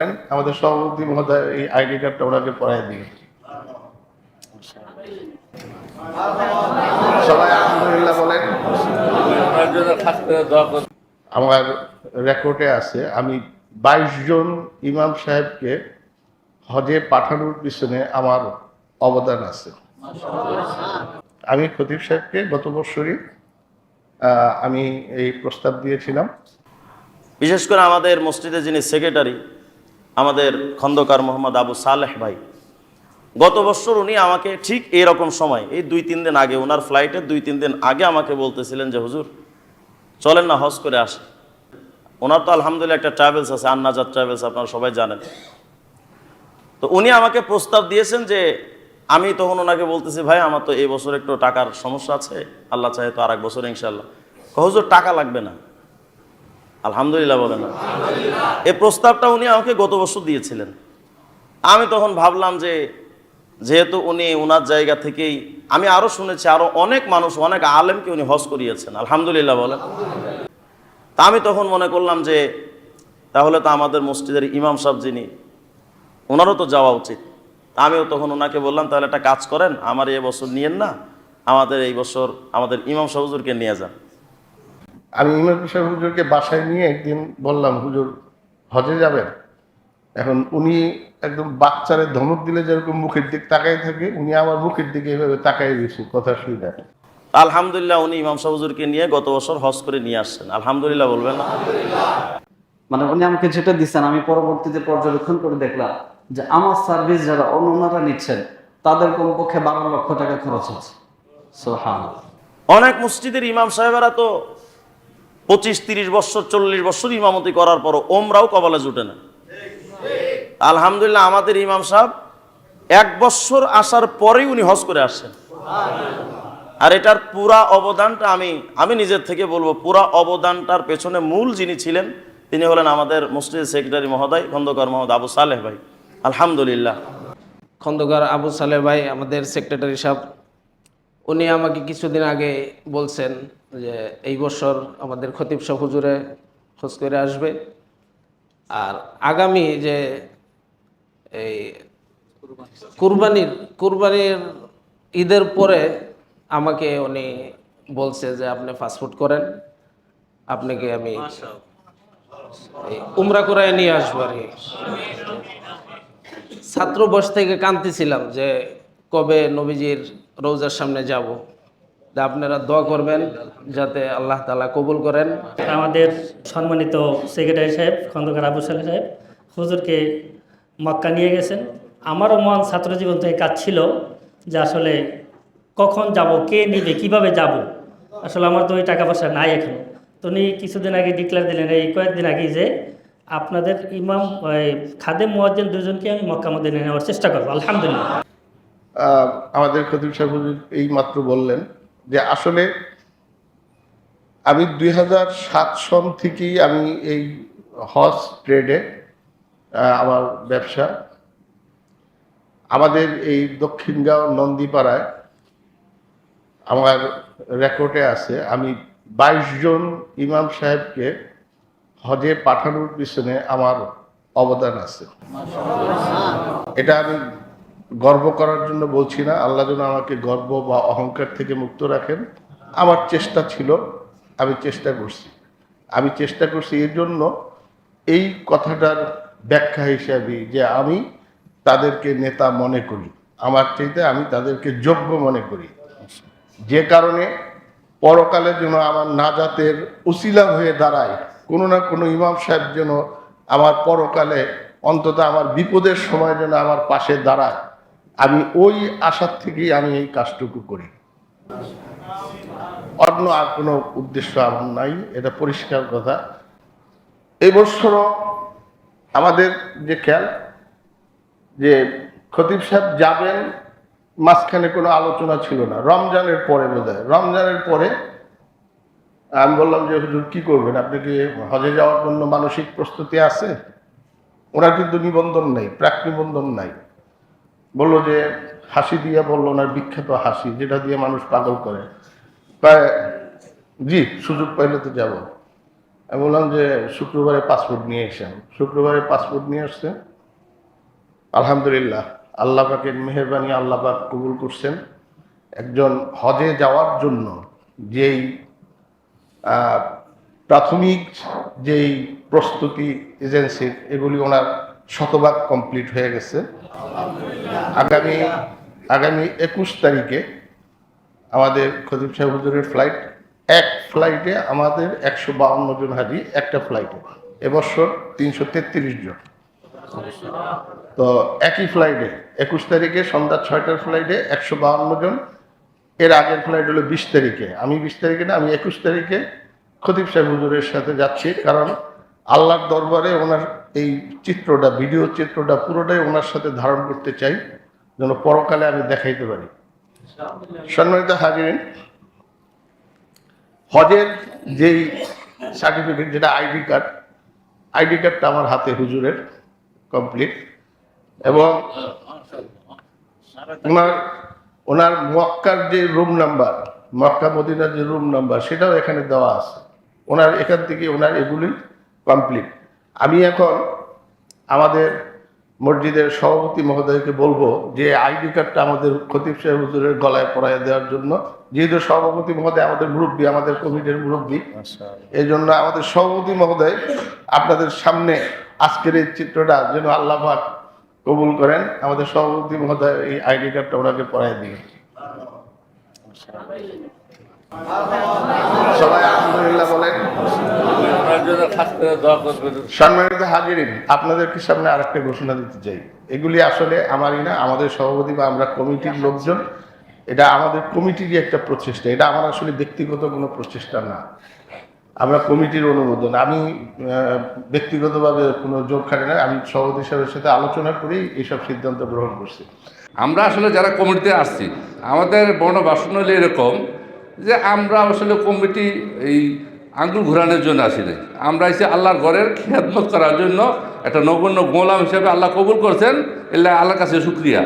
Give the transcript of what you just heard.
আমাদের সভাপতি মহোদয় এই আইডি কার্ডটা ওনাকে পড়ায় দিয়ে সবাই আলহামদুলিল্লাহ বলেন। আমার রেকর্ডে আছে আমি 22 জন ইমাম সাহেবকে হজে পাঠানোর পিছনে আমার অবদান আছে। আমি খতিব সাহেবকে গত বছরই আমি এই প্রস্তাব দিয়েছিলাম। বিশেষ করে আমাদের মসজিদে যিনি সেক্রেটারি আমাদের খন্দকার মোহাম্মদ আবু সালেহ ভাই, গত বছর উনি আমাকে ঠিক এরকম সময় এই 2-3 দিন আগে, ওনার ফ্লাইটের 2-3 দিন আগে আমাকে বলতেছিলেন যে হুজুর চলেন না হজ করে আসে। ওনার তো আলহামদুলিল্লাহ একটা ট্রাভেলস আছে, আন্নাজাত ট্রাভেলস, আপনারা সবাই জানেন। তো উনি আমাকে প্রস্তাব দিয়েছেন যে আমি তখন ওনাকে বলতেছি ভাই আমার তো এই বছর একটু টাকার সমস্যা আছে, আল্লাহ চাহে তো আরেক বছর ইনশাল্লাহ। হুজুর টাকা লাগবে না, আলহামদুলিল্লাহ বলেন। এই প্রস্তাবটা উনি আমাকে গত বছর দিয়েছিলেন। আমি তখন ভাবলাম যে যেহেতু উনি ওনার জায়গা থেকেই, আমি আরও শুনেছি আরও অনেক মানুষ, অনেক আলেমকে উনি হজ করিয়েছেন, আলহামদুলিল্লাহ বলেন। তা আমি তখন মনে করলাম যে তাহলে তো আমাদের মসজিদের ইমাম সাহেব যিনি, ওনারও তো যাওয়া উচিত। আমিও তখন ওনাকে বললাম তাহলে একটা কাজ করেন, আমার এই বছর নিয়েন না, আমাদের এই বছর আমাদের ইমাম সাহেব হুজুরকে নিয়ে যান। আমি ইমাম সাহেব হুজুরকে বাসায় নিয়ে একদিন বললাম হুজুর হজে যাবেন। এখন উনি একদম বাচ্চারে ধমক দিলে যেরকম মুখের দিক তাকাই থাকে, উনি আমার মুখের দিকে এইভাবে তাকাই দিয়েছে কথা শুনে। আলহামদুলিল্লাহ উনি ইমাম সাহেব হুজুরকে নিয়ে গত বছর হজ করে নিয়ে আসছেন, আলহামদুলিল্লাহ বলবেন না? মানে উনি আমাকে যেটা দিচ্ছেন আমি পরবর্তীতে পর্যবেক্ষণ করে দেখলাম যে আমার সার্ভিস যারা অন্যরা নিচ্ছেন তাদের কমপক্ষে 12 লক্ষ টাকা খরচ হচ্ছে। সুবহানাল্লাহ। অনেক মসজিদের ইমাম সাহেবেরা তো 25-30 বছর 40 বছর ইমামতি করার পরও ওমরাও কপালে জুটে না। আলহামদুলিল্লাহ আমাদের ইমাম সাহেব 1 বছর আসার পরেই উনি হজ করে আসছেন। আর এটার পুরা অবদানটা আমি নিজের থেকে বলবো, পুরা অবদানটার পেছনে মূল যিনি ছিলেন তিনি হলেন আমাদের মসজিদের সেক্রেটারি মহোদয় খন্দকার মোহাম্মদ আবু সালেহ ভাই, আলহামদুলিল্লাহ। খন্দকার আবু সালেহ ভাই আমাদের সেক্রেটারি সাহেব, উনি আমাকে কিছুদিন আগে বলছেন যে এই বছর আমাদের খতিব সাহেব হুজুরে খোঁজ করে আসবে, আর আগামী যে এই কুরবানির ঈদের পরে আমাকে উনি বলছে যে আপনি ফাস্টফুড করেন, আপনাকে আমি উমরা করায় নিয়ে আসবো আর কি। ছাত্র বয়স থেকে কাঁদতেছিলাম যে কবে নবীজির রওজার সামনে যাব। আপনারা দোয়া করবেন যাতে আল্লাহ তাআলা কবুল করেন। আমাদের সম্মানিত সেক্রেটারি সাহেব খন্দকার আবু সালেহ সাহেব হুজুরকে মক্কা নিয়ে গেছেন। আমারও মন ছাত্র জীবন থেকে কাজ ছিল যে আসলে কখন যাব, কে নিবে, কিভাবে যাব। আসলে আমার তো ওই টাকা পয়সা নাই এখন। তো উনি কিছুদিন আগে ডিক্লেয়ার দিলেন, এই কয়েকদিন আগে, যে আপনাদের ইমাম খাদেম মুয়াজ্জিন দুজনকে আমি মক্কা মদিনায় নেওয়ার চেষ্টা করবো। আলহামদুলিল্লাহ। আমাদের খতিব সাহেব হুজুর এই মাত্র বললেন যে আসলে আমি 2007 সন থেকেই আমি এই হজ ট্রেডে আমার ব্যবসা। আমাদের এই দক্ষিণগাঁও নন্দীপাড়ায় আমার রেকর্ডে আছে আমি 22 জন ইমাম সাহেবকে হজে পাঠানোর পিছনে আমার অবদান আছে। এটা আমি গর্ব করার জন্য বলছি না, আল্লাহ যেন আমাকে গর্ব বা অহংকার থেকে মুক্ত রাখেন। আমার চেষ্টা ছিল, আমি চেষ্টা করছি এই জন্য এই কথাটার ব্যাখ্যা হিসাবে যে আমি তাদেরকে নেতা মনে করি, আমার চাইতে আমি তাদেরকে যোগ্য মনে করি, যে কারণে পরকালে যেন আমার নাজাতের উসিলা হয়ে দাঁড়ায়। কোনো না কোনো ইমাম সাহেব যেন আমার পরকালে অন্তত আমার বিপদের সময় যেন আমার পাশে দাঁড়ায়, আমি ওই আশার থেকেই আমি এই কাজটুকু করি। অন্য আর কোনো উদ্দেশ্য আমার নাই, এটা পরিষ্কার কথা। এই বছরও আমাদের যে খেয়াল যে খতিব সাহেব যাবেন, মাঝখানে কোনো আলোচনা ছিল না। রমজানের পরে বোধহয়, রমজানের পরে আমি বললাম যে হুজুর কি করবেন, আপনি কি হজে যাওয়ার জন্য মানসিক প্রস্তুতি আছে? ওনার কিন্তু নিবন্ধন নেই, প্রাক নিবন্ধন নাই। বললো যে হাসি দিয়ে বললো, ওনার বিখ্যাত হাসি যেটা দিয়ে মানুষ পাগল করে, প্রায় জি সুযোগ পাইলে তো যাব। আমি বললাম যে শুক্রবারে পাসপোর্ট নিয়ে এসেন। শুক্রবারে পাসপোর্ট নিয়ে আসছে। আলহামদুলিল্লাহ, আল্লাহ পাকের মেহেরবানি, আল্লাহ পাক কবুল করছেন। একজন হজে যাওয়ার জন্য যেই প্রাথমিক যেই প্রস্তুতি এজেন্সির, এগুলি ওনার শতভাগ কমপ্লিট হয়ে গেছে। আগামী 21 তারিখে আমাদের খতিব সাহেব হুজুরের ফ্লাইট, এক ফ্লাইটে আমাদের 152 জন হাজি, একটা ফ্লাইটে। এবছর 333 জন। তো একই ফ্লাইটে 21 তারিখে সন্ধ্যা 6টার ফ্লাইটে 152 জন। এর আগের ফ্লাইট হলো 20 তারিখে। আমি 20 তারিখে না, আমি 21 তারিখে খতিব সাহেব হুজুরের সাথে যাচ্ছি, কারণ আল্লাহর দরবারে ওনার এই চিত্রটা, ভিডিও চিত্রটা পুরোটাই ওনার সাথে ধারণ করতে চাই, যেন পরকালে আমি দেখাইতে পারি। সম্মানিত হাজিরিন, হজের যেই সার্টিফিকেট, যেটা আইডি কার্ডটা আমার হাতে হুজুরের কমপ্লিট, এবং ওনার মক্কার যে রুম নাম্বার, মক্কা মদিনার যে রুম নাম্বার, সেটাও এখানে দেওয়া আছে। ওনার এখান থেকে ওনার এগুলি কমপ্লিট। আমি এখন আমাদের মসজিদের সভাপতি মহোদয়কে বলবো যে আইডি কার্ডটা আমাদের খতিব সাহেব হুজুরের গলায় পরাইয়া দেওয়ার জন্য। যেহেতু সভাপতি মহোদয় আমাদের মুরব্বী, আমাদের কমিটির মুরব্বী, এই জন্য আমাদের সভাপতি মহোদয় আপনাদের সামনে আজকের এই চিত্রটা যেন আল্লাহ পাক কবুল করেন, আমাদের সভাপতি মহোদয় এই আইডি কার্ডটা ওনাকে পরাই দিয়ে। সবাই আলহামদুলিল্লাহ বলেন। সম্মানিত হাজিরিন, আপনাদেরকে সামনে আরেকটা ঘোষণা দিতে চাই। এগুলি আসলে আমারই না, আমাদের সভাপতি বা আমরা কমিটির লোকজন, এটা আমাদের কমিটিরই একটা প্রচেষ্টা। এটা আমার আসলে ব্যক্তিগত কোনো প্রচেষ্টা না, আমরা কমিটির অনুমোদন। আমি ব্যক্তিগতভাবে কোনো যোগ খাটি না, আমি সভাপতি সাহেবের সাথে আলোচনা করেই এইসব সিদ্ধান্ত গ্রহণ করছি। আমরা আসলে যারা কমিটিতে আসছি, আমাদের বর্ণবাসন হলে এরকম যে আমরা আসলে কমিটি এই আঙ্গুল ঘোরানোর জন্য আসি নাই। আমরা এসে আল্লাহর ঘরের খেদমত করার জন্য একটা নগণ্য গোলাম হিসেবে আল্লাহ কবুল করছেন, এলে আল্লাহর কাছে শুকরিয়া।